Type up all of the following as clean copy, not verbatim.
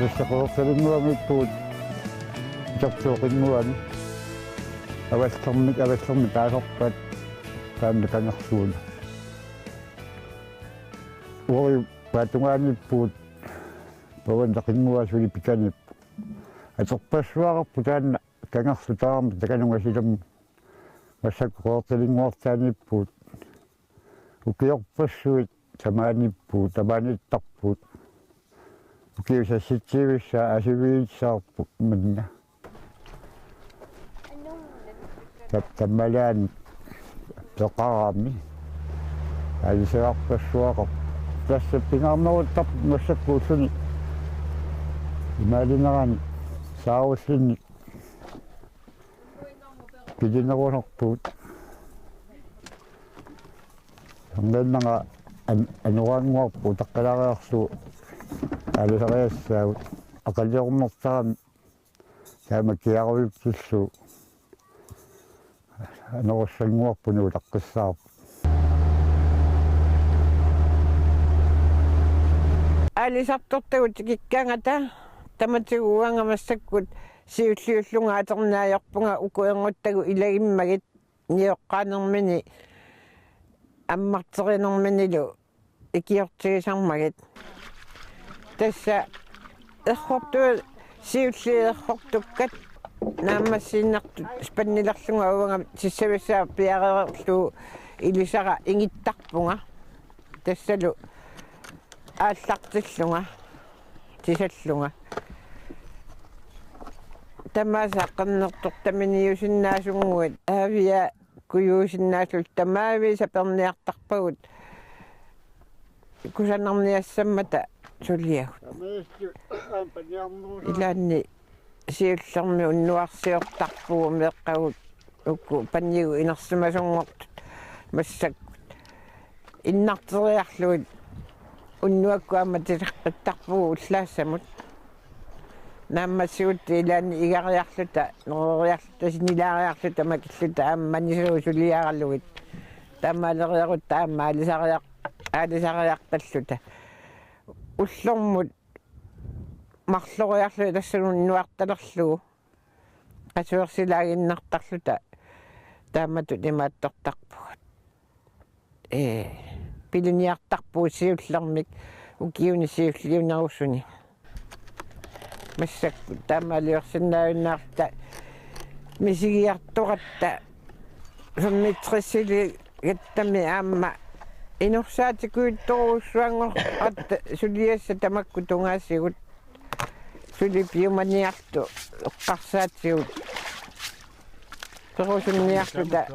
тассақуерсалингуамиппуут итартуоқингуани аваллэрми таасорпат таанна канарсууна уори паатунгаанииппуут паван тақингуасули пиканип аторпассуақарпу таанна канарсу таарма таканунгасилам массаккуорталингуартаанииппуут укиорпассуит тамааниппуут тамааниттарпуут укиусасситсивисса асивиитсаарпу манна таммалаан тоқарами алисеарпассуақар тасса пингаарнеруттар массаккуусуни ималинерани сааруслинни пилинерунерпуут сангэннага анураангуарпу таққалариарсу алисериассаагут ақалиормертарами таама киаруйуптуссу анеруссангуарпуну таққиссаарпу алисартортагут киккаангата таматигуангамассаккут сиуллиуллунгаатернааёрпунга укуэнгуттагу илагиммагит ниоққаанермини аммартеринерминилу икиортигисармагит тасса эрхорту сиуллиерхортуккат наамассииннартут спаннилерлунга аванга сиссависсаа пиаререрлу илисара ингиттарпунга тассалу ааллартиллунга тисаллунга тамаасааққарнертор таминиусиннаасунгуит аавиа куюусиннаасул тамаави саперниартарпагут кусанарниассаммата сулиагут илаанни сиуллерми уннуарсиортарпугу меэққагут укку паннигу инерсимасунгортут массаккут иннартериарлуит уннуаккуама тилеққиттарпугу уллаассамут нааммассигут илаанни игариарлута нериарлута синилаариарлута макиллута аамманисуу сулиаараллугит таамаалериарут таама алисариарталлута уллормут марлориарлу тассанун нуарталерлугу qasuersilaaginnartarluta taamatut imaattortarpugut piluniartarpuu siullermik ukiuni siulliunerussuni массакку таамаалиорсиннаавиннаарта мисигиартораtta суммитриссили гаттами аама инорсаатикуитторуссуангор атта сулиасса тамакку тунгаасигут сулипиуманиарту эққарсаатсигут перусунниартута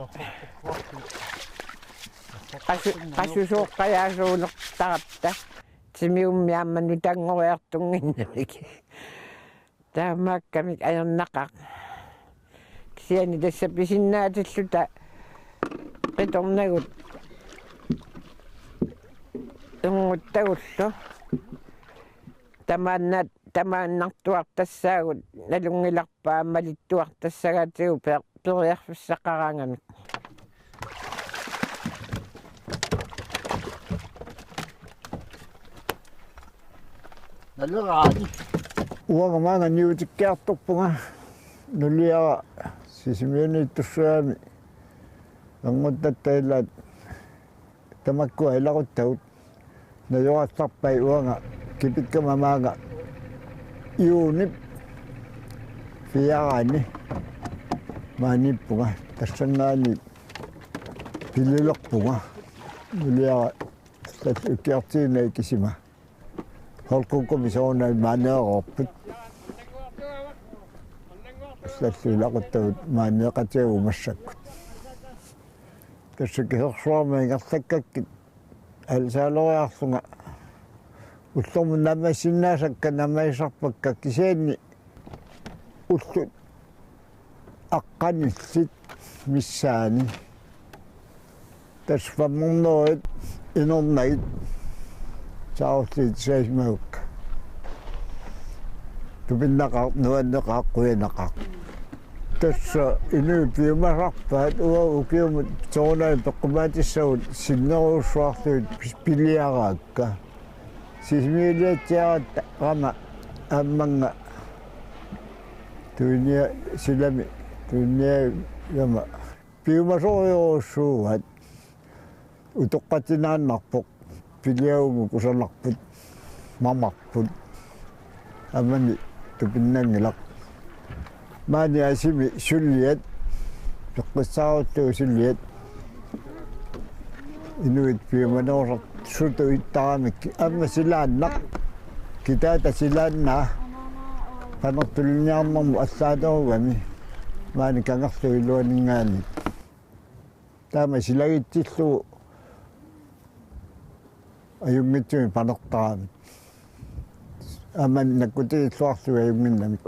qasusuoqqajaasuulertarapta timiummiammannu tangoriartunginnamiki таамааккамик аернақақ кисиани тасса писиннаатиллута қиторнагут унгуттагуллу тамааннартуартассаагут налунгиларпаа малиттуартассагаатигу периарфиссақараангамик налураани уангамаanga niutikkiartorpunga nuliara sisimiuniittussuami angуттаттаилаат тамаккуа иларуттагут наёраттарпай уанга кипиккамамаага иуннип фиараани мааниппунга тассаннаани пилилерпунга нулиара укиартиинаа кисима холкуккумисоонаа маанеерорпут саллулақуттагут маанеқатигу массаккут тассакисерсуарма ингерлаккаккит алсаалориарсунга уллорму намасиннаасакка намаисарпакка кисианни уллут аққаниллит миссаани тасфамморнерит инорнагит саарлит саисмаук тубиннақар нуаннеқааққуянақар тасса инуупиумасарпаат уа укиумут тоонаа пеққумаатиссагут синнеруусsuartuut пилиараакка сисмиулиатсиаратта рама amanga tuinia silami tuinia yama piumasoojousuuvat utoqqatinaannarpoq piliaugu kusanarput mamarput amani tupinnangilaq maani asimi sulliat peqqissaaruttuu sulliat inuit piumanooraq sutu ittaramikki amma silaannaq kitaata silaannaa qanertuliniarmarmu allaatorugami maani kangarlu iluaningaani taama silagitsillugu ajungitsumi panertaramik amman nakkutigilluarlugu ajunginnamik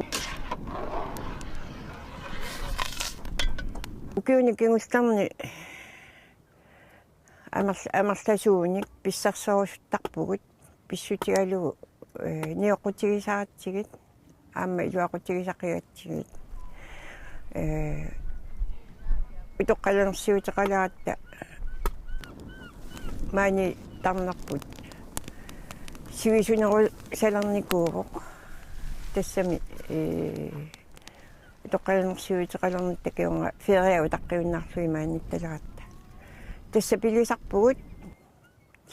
ukiuni kingustarni амерласууник писсарсорусуттарпугут писсутигалугу ниоқутигисаратсигит аама илуақутигисақиатсигит утоққалерсиутеқалаатта маани тарнарпут сивисунеру салерникууроқ тассами утоққалерсиутеқалернит такиунга фериау таққиуннарлуи мааннитталерат тасса пилисарпугут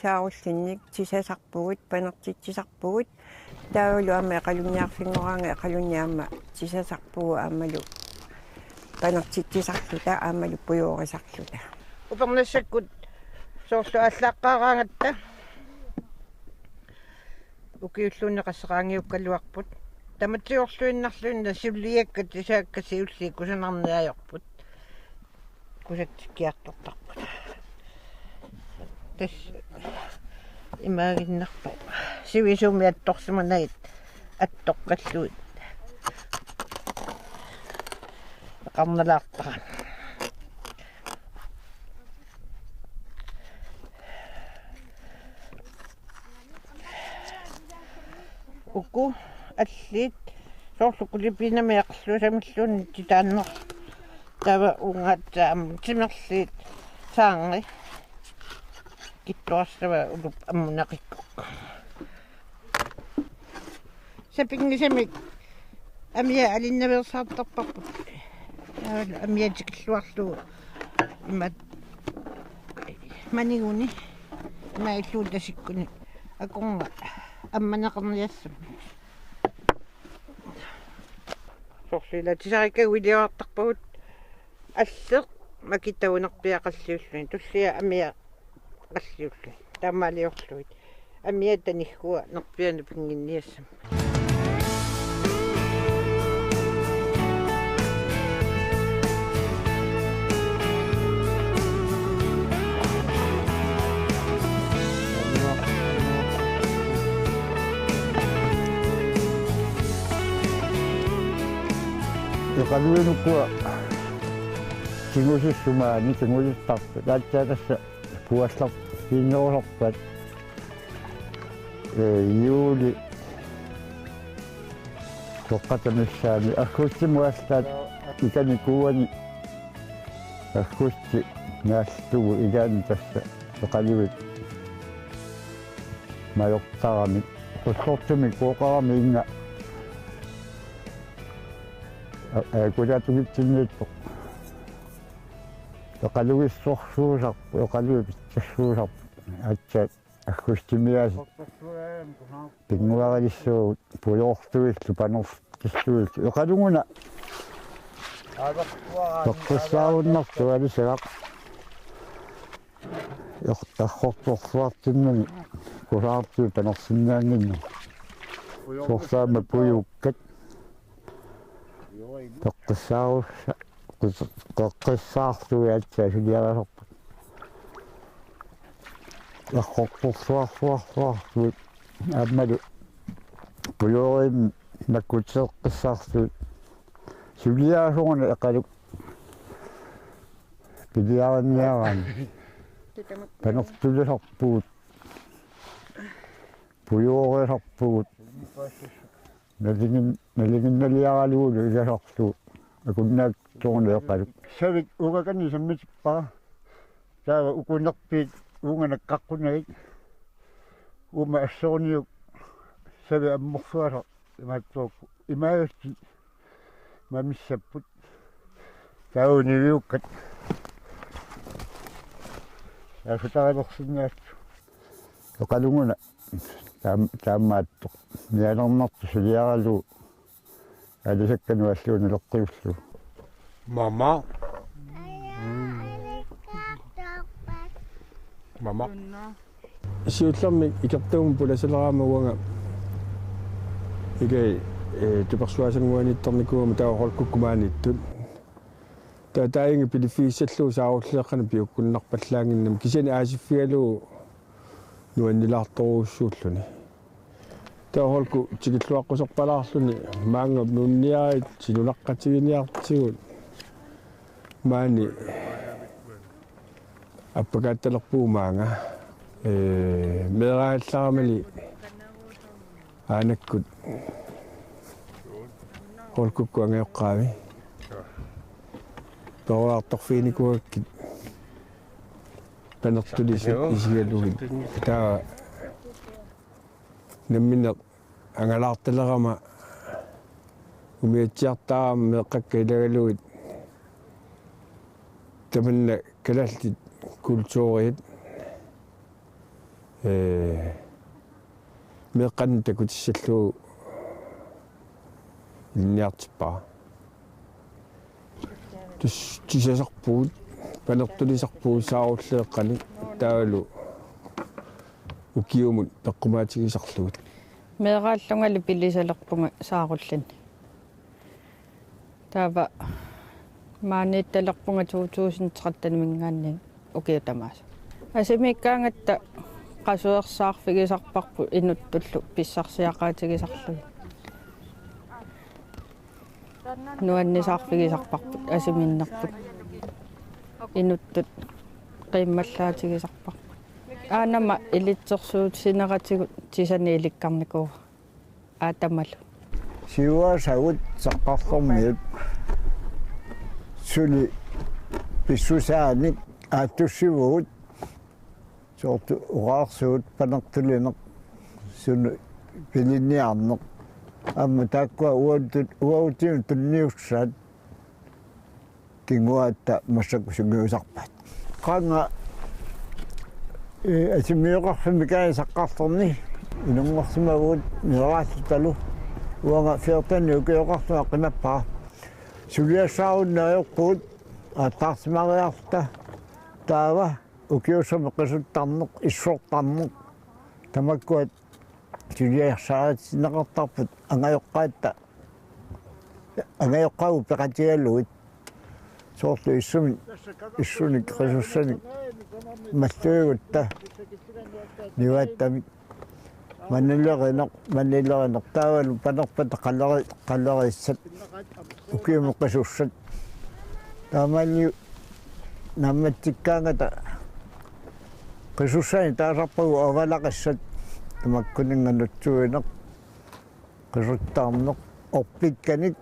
сааруллинник тисасарпугут панертитсисарпугут таавалу аама эқалунниарфингораанга эқалунниаама тисасарпугу аамалу панертитсисарлута аамалу пуйоорисарлута упернассаккут соорлу аллааққаараангатта укиуллуунеқассеқаангиуккалуарпут таматсиорлуиннарлуинна суллиакка тисаакка сиулли кусанарниаёрпут кусаттиккиартортарпут тас имаагиннарпу сивисууми атторсиманагит аттоққаллуит қарналаартара уку аллит соорлукулипинами ақлусамиллуунни титааннер тава унгаатсаам тимерлит саанги киттуарсава улуп аммунақикку сапингисамик амиа алиннаверсаартарпарпут амиатикиллуарлу имат манигуни маиллуутасиккуни акорнга амманеқарниассам сорсила тисарикка уилиартарпагут аллеқ макиттаунерпиақаллиуллуни туллиа амиа қаллиуллу таамаалиорлуит амиа танихкуа нерпиану пингинниассам Eqaluinukkuа тингусиссумаани тингуситтарпу таатсаатасса пуаллар пиннерусарпат юули тоққатамиссаами аккуттимуаллаат иканикууани аккутти нааллугу игаани тасса эқалуит маёртарами қуссортуми куоқарами инга кулаатугитсинниитпоқ эқалуиссорсуусарпу эқалуипиттассуусарпу атсаат аккустимиаси пингуаралиссуугут пуйоортуиллу панертиссуиллу эқалугуна тоққиссааруннарту алисагақ эқтархорторсуартиннани кусаартуу панерсиннаангинну сорсаама пуйуккат тоққиссаарусса тоққиссаартуи атсаа сулиарасорпу ахорторсуарсуарсуартуит аммалу пуйоорим наккутсеққиссаартуит сулиарасугуна эқалук пилиаранниараани панертулисарпугут пуйоорисарпугут налигинналиаралуулу иласарлу акуннаакторне эқалук савик угакани саммитиппаа таава укунерпиит уунганаккаққунагит ума ассорниук сави амморсуаса матсоо имаасти мамиссаппут таунивиуккат яфутаралерсиннаатсу оқалунгуна таамааттоқ ниалернарту сулиаралу алисаккану аллуuni леққиуллу Mama. Mama. Siutllermik ikertuum pulasaleraamauanga ikai tupersuasanguanittornikuuma taorolkukkumaanittut taataingi pilifiissallu saarulleeqqana piukkunnarpallaanginnam kisani aasiffialu nuannilaartoruussuulluni taorolku tikilluaqqusерпалаарлүни маангап нунниаrit silunaqqatiginiartiguut maani appakaattalerpuumaanga meeraallarmali aanakkut holkukku angeoqqaami toruartorfiinikuakkit panertulisat isigalugit taa nammineq angalaartalerama umiatsiartaarama meeqqakka ilagalugit tamanna kalallit kultuuriit meeqqannta kutissallu ilniartippaa tisasarpuut panertulisarpuu saarulleeqqani taalu ukiumut peqqumaatigisarlugut meeqaallungali pilisalerpunga saarullan taava maaniittalerpunga 2013 mingaanni ukiutamaasa asimiikkaangatta qasuersaarfigisarparpu inuttullu pissarsiaqaatigisarlugi nuannisaarfigisarparput asiminnerput inuttut qiimmallaatigisarparput aanama ilitsersuut sineratigut tisani ilikkarnikuuga aatamalu siuasagut saqqarlormiut suli pissusaanik aatussivugut soortu uqaarsuut panertulineq sunu pilinniarneq amma taakkua uautiun tunniussaat kinguaatta massaksugiusarpat qaanga asimiuqarfimi kaasaqqarlorni inunngorsimaguut neraallutalu uanga fiortani ukioqarlua qimappaa suliassaarunnaayorpuut aattaarsimariarta taava ukiussami qisuttarneq issuortarneq tamakkuat suliassaaratsinneqartarput angajoqqaagu peqatigaluit soorlu issunik qisussanik маллуигутта нивааттамик маннилеринеқ таавалу панерпата қаллериссат укиумеққисуссат таамаани намматсиккаангата qisussani taasarpagu avalaqassat tamakkuninganutsuineq qisuttaarneq orpikkanik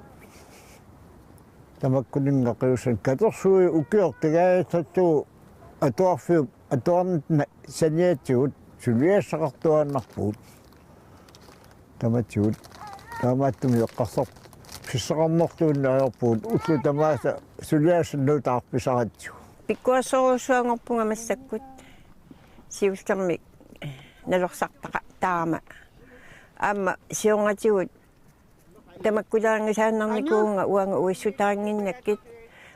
tamakkuninga qiussan katersui ukiortigaassatsugu atuarfiuk atuarnitna saniatsigut suliassaqartuannarpuut tamatsigut taamaattumi eqqarsor fissaqarnertuunnaajorpuut ullu tamaasa suliaassannuutaarpisaratsiu Pikkuassoruussuangorpunga massakkut siullermik nalorsartaqa taama amma siongatigut tamakkulaarangisaannarnikuunga uanga uissutaanginnakkit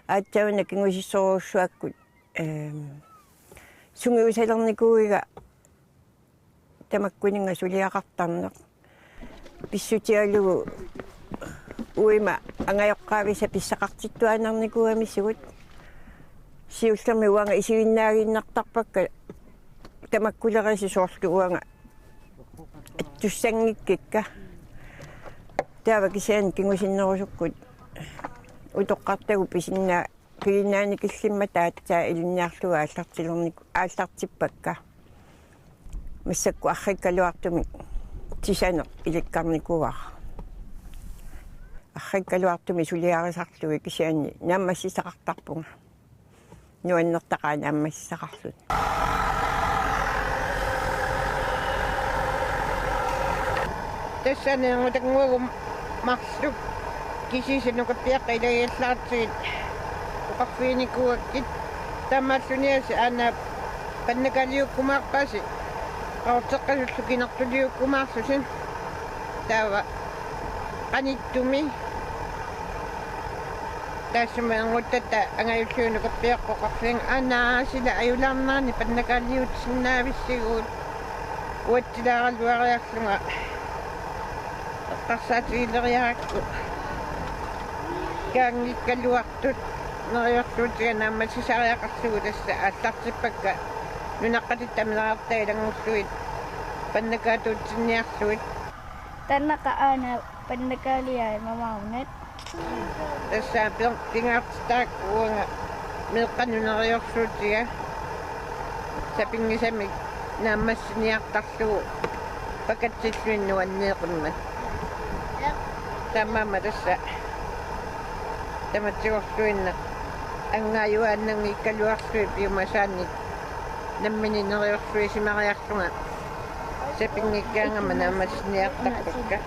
aattauna kingusissoruussuakkut sungiusalernikuuiga tamakkuninga suliaqartarneq pissutialugu uima angajoqqaavisa pissaqartittuaanarnikuuamissugut siullermi uanga isiginnaaginnartarpakka tamakkulerisi soorlu uanga tussangikkikka taava kisian kingusinnerusukkut utoqqartagu pisinnaa pilinaanikillimma taatsaa ilinniarluga aallartippakka массакку арриккалуартумик тисанеқ иликкарникуар арриккалуартуми сулиарисарлуги кисианни нааммассисақартарпунга нуаннертақаа нааммассисақарлут тассаане ангутангуагу марлу кисисинукаппиаққа илагиаллаартигит уқарфиникуаккит таамааллуниаси аана паннакалиуккумаарпааси qaorteqqasullu kinartuliukkumaarlusin taava qanittumi taasuma anguttata angayulluunukappiaqqoqarfian anaasila ajulaarnaarni pannakaliutsinnaavissiguut uattilaaraluariarlunga eqqarsaatiileriarakku kaangikkaluartut neriorluutiga naammasisariaqarlugu tassa аллартиппакка нунаққатиттаминераартаа илангуллуит паннакаатуутсинниарлуит Tanaka ana pannakaliai mamaunet. тасса пингартаак уанга меэққанунериорлуутига сапингисамик нааммассиниартарлугу пакатсиллуиннуаннеэқимма таммама тасса таматсигорлуинна ангааюааннанги иккалуарлуи пиумасаанник наммини нериорлуи симариарлунга сапингиккаангама наамассиниартарпакка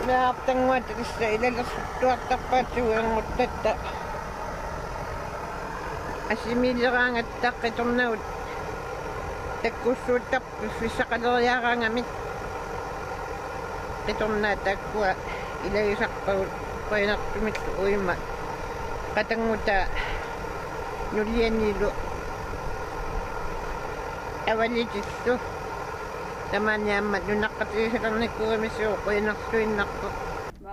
наартангуат тасса илалерсуттуартарпаатсуангуттатта асимилераангаттаққиторнагут таккуссууттарпу фиссақалериараангамик қиторнаа таккуа илагисарпагут қойнартумиллу уима қатангута нулианилу авалитиллу таманиамма нунаққатисалерниккугамиссуу қойнарлуиннарпу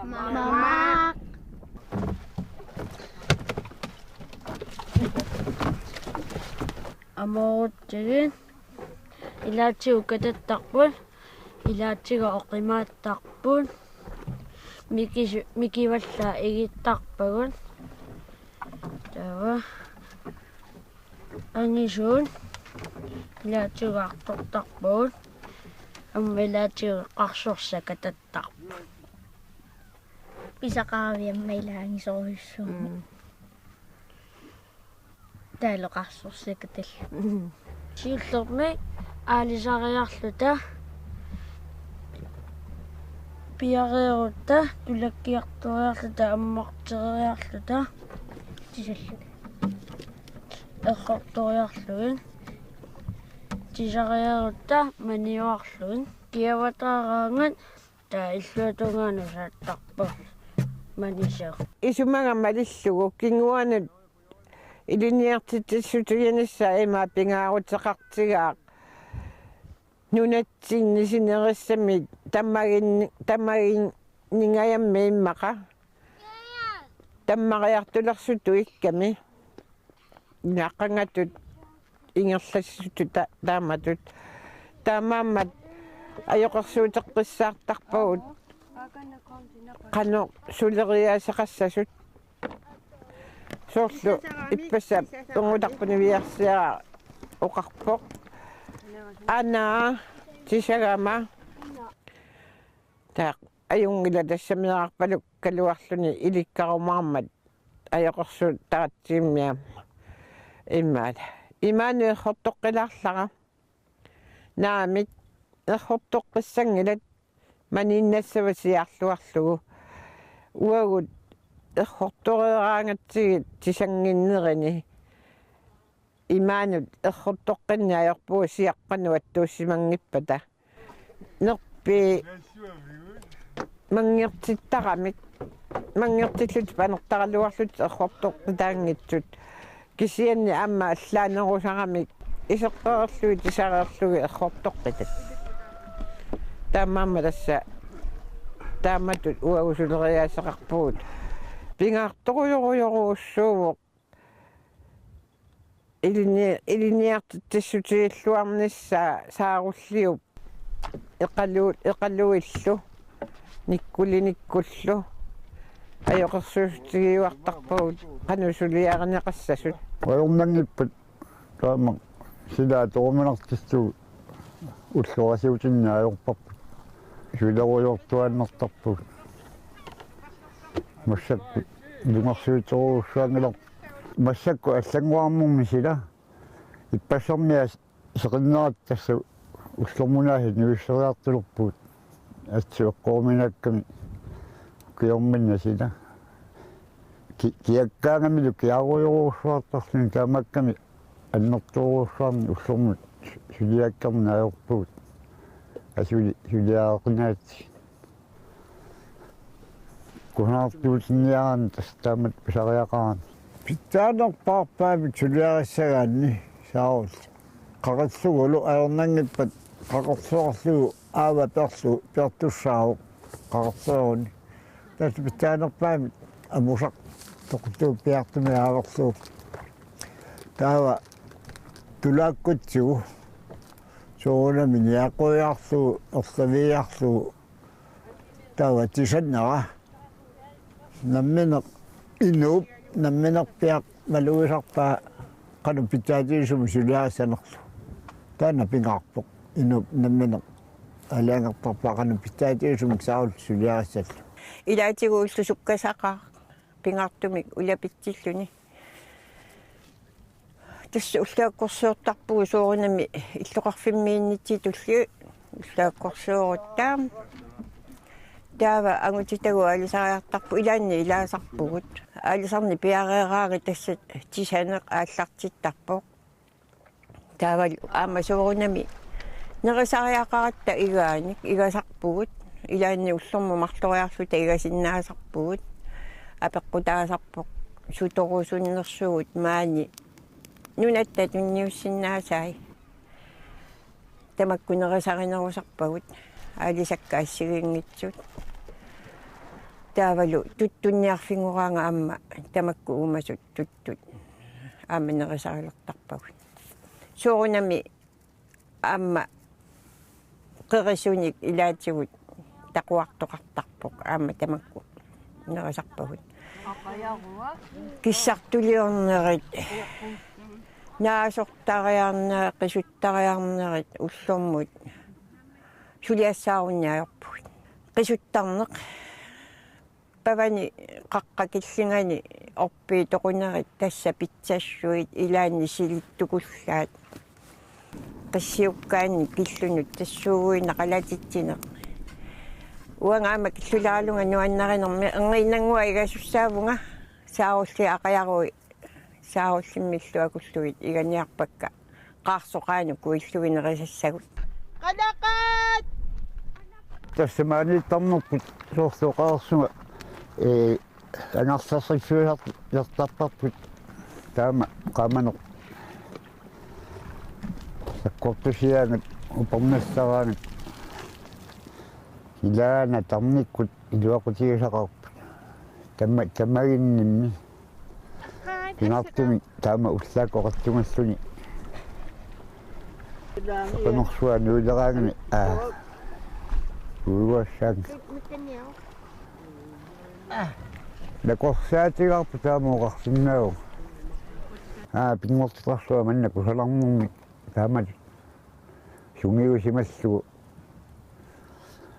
Mama. Аморуттигин илаатигу кататтарпут илаатига оқимааттарпут микивалла игиттарпагун тава ангишун илаатига артортарпагут аммилаатига қарсорса кататтарпут Pisakaavia meiläängi soissu. Täällä kasvussekatilla. Siltormi aalisariarluta piareerutta tulakkiartoriarluta ammarteriarluta tisallu errortoriarlugin tisariarutta maniuarlugin kiavataraangat taa illuatungaanusaattарпа манисаа исумага малиллугу кингуанут илиниартитсутуянisса има пингаарутеқартигаақ нунатсиннисинериссами таммагин нингаямми иммақа таммариартулерсуту икками нааққангатут ингерлассуту тааматут таамааммат ajоқарсуутеққиссаартарпагут qanu suleriaasaqassasut soorlu ipпаса пунгутарпунивиарсиара оқарпоқ ана тисагама таақ аюнгила тассамиарпалук калуарлуни иликкарумаармат ajоқарсуут таратсииммиа иммаат имаanu эрхортоққилаарлара наамик эрхортоққиссангилат маниннассавасиарлуарлугу уагут эрхорторераангатсигит тисангиннерини имаанут эрхортоққинниаёрпуу сиаққануат тууссимангиппата нерпи мангертиттарамик мангертиллут панертаралуарлут эрхортоққитаангитсут кисианни амма аллаанерусарамик исеққерлуи тисареерлуги эрхортоққитат таамаама тасса тааматут уагусулериаасеқарпуут пингаарторуйоруйоруussууво илиниартиттассутииллуарнissaа сааруллиуп эқалуиллу никкулиниккуллу ajоқерсуустигиуартарпагут qanusулиарнеқассасут Уйуммангиппут таама силаа тооминартиссуу уллуасиутиннаajorparput сулеруйортуаннартарпут массакку лунгарсуитеруусsuангилар массакку аллангуармумми сила иппассэрмиа сеқиннерат тасса уллормунааси нуиссериартулерпут атсуэккууминаакками киорминнасила киаккаангамилу киаруйоруусsuartarluni таамакками аннэртуруусsuарни уллэрмут сулиаккарна аёрпуут сулиаақинаати кунаартуутинниаран тастаамат писариақаран питтаанерпаарпаами сулиариссагаанни саавул қақассугулу аернангиппат қақорсуарлугу аава перлу пертуссаау қақорсуаруни тас питтаанерпаами амусақ тоқтуу пиартуми ааверлуу таава тулааккутсугу соонами ниақуяарлуу орсавиарлуу таава тисаннера намминеқ инууп намминерпиақ малуисарпаа қану питаатиисуму сулиариссанерлу таана пингаарпоқ инууп намминеқ алаангертарпаа қану питаатиисуму саавул сулиариссаллу илаатигууллу суккасақаа пингаартумик улапитсиллуни тасса уллааккорсуортарпугу сооринами иллоқарфиммииннити тулли уллааккорсуоруттаа таава ангутитагу алисариартарпу илаанни илаасарпугут алисарни пиареерааги тассат тисанеқ ааллартиттарпоқ таавал аама сооринами нерисариақаратта игааник игасарпугут илаанни уллэрму марлориарлута игасиннаасарпугут апеққутаасарпоқ суторусуннерсугут маани нунатта тунниуссиннаасаи тамаккунерисаринерусарпагут аалисаккаассигингитсут таавалу туттунниарфингураанга амма тамакку умасут туттут ааманерисарилертарпагут соорунами амма қерисуник илаатигут тақуартоқартарпоқ аама тамакку нерисарпагут киссартулиорнерит наасортариарнаа қисуттариарнерит уллэрмут сулиассаарунниаёрпут қисуттарнеқ павани қаққакиллингани орпи тоқунерит тасса питсассуит илаанни силиттукуллаат қиссиуккаанни киллунут тассуугуи нақалатитсинеқ уангаама киллулаалунга нуаннаринерми энгинангуа игасуссаавунга саарулли ақаяруи сааруллиммиллуакуллуит иганиарпакка қаарсоқаану куиллуинерисассагут қанақат тассамааниттарнерпут соорсоқарсуга ангарсарсиффуяартарпарпут таама qaamanoq саккортусиаангат упернассараангат илаана тарниккут илуақутигисақарпут таммагиннимми пинартуми таама уллаакоқартунгассуни панорсуа нуилераангани уиуассааг накорсаатигарпу таамооқарсиннаагу пингортитларсуа маннаку саларнэрми таамат сунгиусималлугу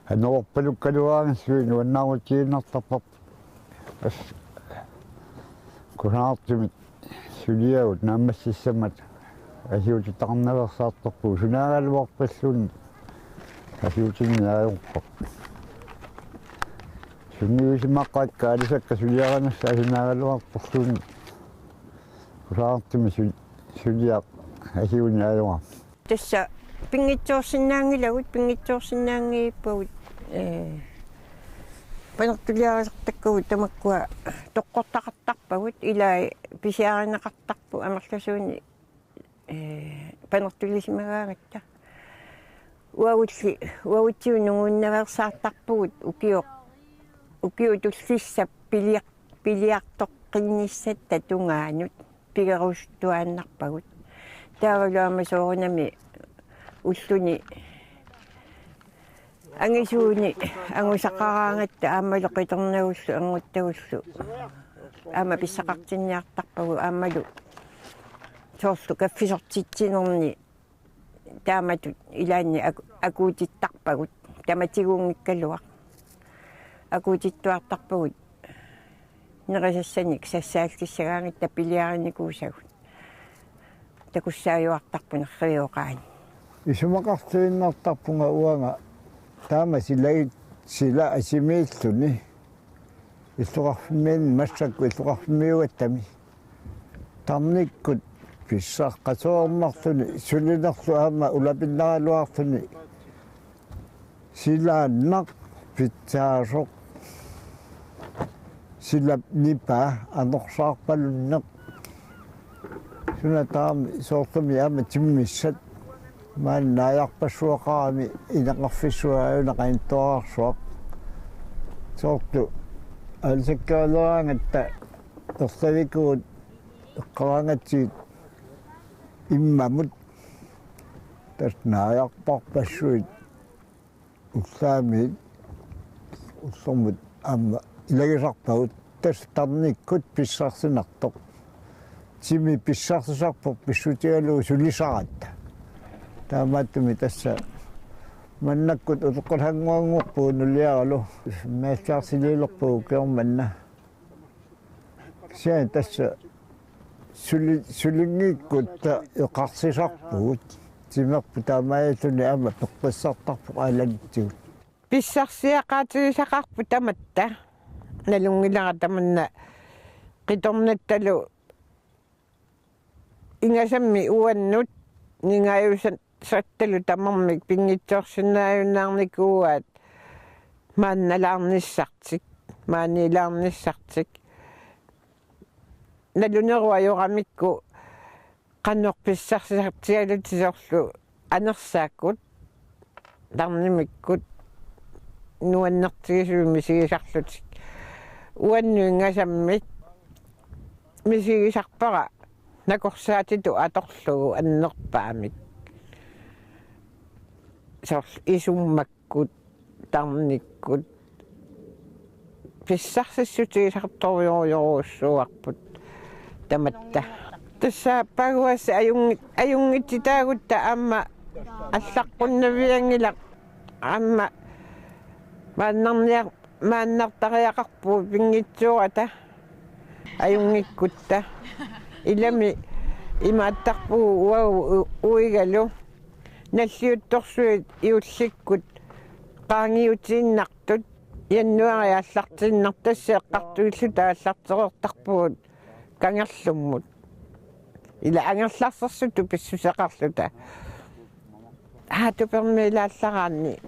анорпалуккалуаанассуи нуаннаарутииннартарпап ас кунаартумит сулиагут наамассиссамат асиутитарнаверсаартарпу сунаагалуарпаллуни асиутинниаажорпап сунгиусимаққаатка алисакка сулиаранасса асунаагалуарпарлуни кунаартуми сулиақ асиунниаажора тасса пингитсуорсинаангилагут пингитсуорсинаангииппагут панертулиарисартаккагут тамаккуа тоққортақартарпагут илаа писиаринеқартарпу амерласууни панертулисимагаагатта уагутсиу нугуннаверсаартарпугут укиу туллисса пилиартоққинниссатта тунгаанут пигерустуааннарпагут таавалуама соорунами уллуни ангисууни ангусақараангатта аамалу қитернагуллу ангуттагуллу аама писсақартинниартарпагу аамалу соорлу каффисортитсинерни тааматут илаанни акуутиттарпагут таматигуунгиккалуа акуутиттуартарпагут нерисассаник сассаалтиссагаангитта пилиариникуусагут такуссааюартарпу нерриоқаани исумақартуиннартарпунга уанга таама силагит sila asimiilluni иллуqarfimmiin massakku иллуqarfimmiugattami tarnikkut pissaqqasuornarluni sulinerlu aama ulapinнаралуарлuni silaannaq pitsaasoq silap nipa anorsaarpalunneq sunataami soorlumi aama timmissat maannaajarpassuaqarami inaqarfissuaajunaqaintoarsuaq soorlu алсаккаалуаангатта ерсавикуут эққараангатсиит иммамут таснааярпарпассуит уллаамиит уллормут аама илагисарпагут тастарниккут писсарсинартоқ тими писсарсисарпоқ писсутигалуу сулисаратта таамааттуми тасса маннаккут утеққалхангуангорпуу нулиаралу маастаарсилиилерпуу кеорманна сиа тасса сулингиккутта эқарсисарпуут тимерпу таамааллуни аама пеққиссартарпу аалантигут писсарсиақаатигисақарпу таматта налунгилара таманна қиторнатталу ингасамми уаннут нингаюсан сатталу тамармик пингитсорсинааюнаарникууаат маанналаарниссартик маанилаарниссартик налунеруайорамикку qannorpissarsiartialutisorlu анерсааккут тарнимиккут нуаннертигисуи мисигисарлутик уаннуингасаммит мисигисарпара накорсаатиту аторлугу аннерпаамик сор исуммаккут тарниккут писсарсиссутигисарторюоруссуарпут таматта тасса пагуас аюнгититаагутта аама аллаққуннавиангила аама мааннартариақарпуу пингитсуурата аюнгиккутта илами имааттарпуу уау уигалу наллиутторсуит иулликкут qaangiutiinnartut яннуариаллартиннартасса эққартуиллу тааллартерертарпугут кангерлуммут ила ангерларсерсуту писсусеқарлута тупермилааллараанни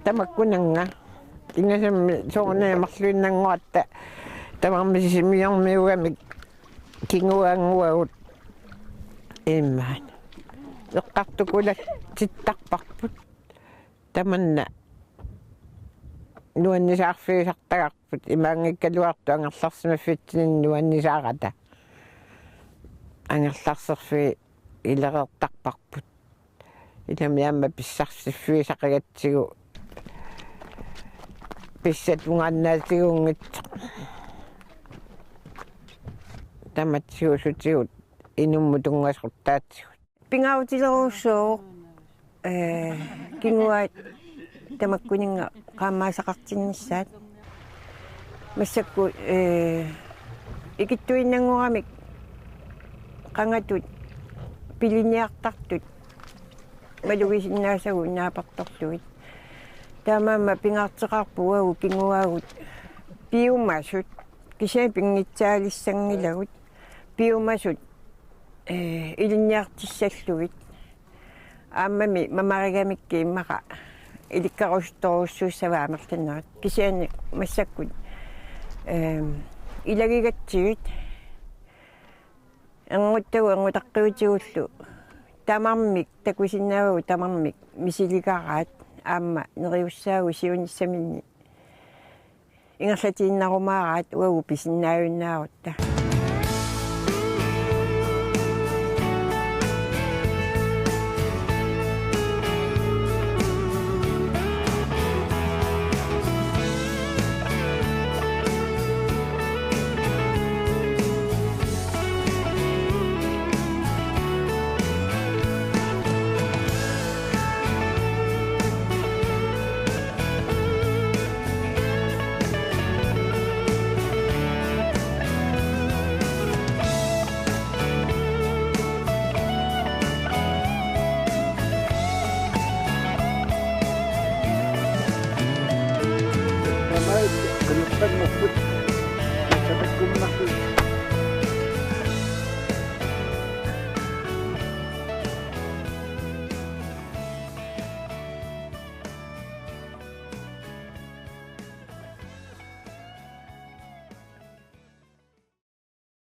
тамаккунанга ингасамми соорнеэмарлуиннангуатта тамармисимиормиугамик кингуангуагут иммаан эққартукула титтарпарпут таманна нуаннисаарфигисартагарпут имаангиккалуарту ангерларсимаффитсинин нуаннисаарата ангерларсерфи илереэртарпарпут иламиамма писсарсиффигисақагатсигу писсатунгааннаатигунгитсо таматсиусутигут инуммутунгасрутаатсигут пингаутилеруссоо кингуат тамаккунинга qaammaasaqartinnissaat массакку икиттуиннангурамик qangatut пилиниартартут малугисиннаасагу наапарторлуит таамаама пингаартеқарпуагу кингуаагут пиумасут кисаа пингитсаалиссангилагут пиумасут илинниартиссаллуит ааммами мамаригамикки иммаqa иликкарусторуссууссаваамерланнерат кисаани массаккут илагигатсигит ангуттагу ангутаққиутигуллу тамармик такусиннаавагу тамармик мисиликараат аама нериуссаагу сиуниссаминни ингерлатииннарумаараат уагу писиннааюннаарутта Pag mo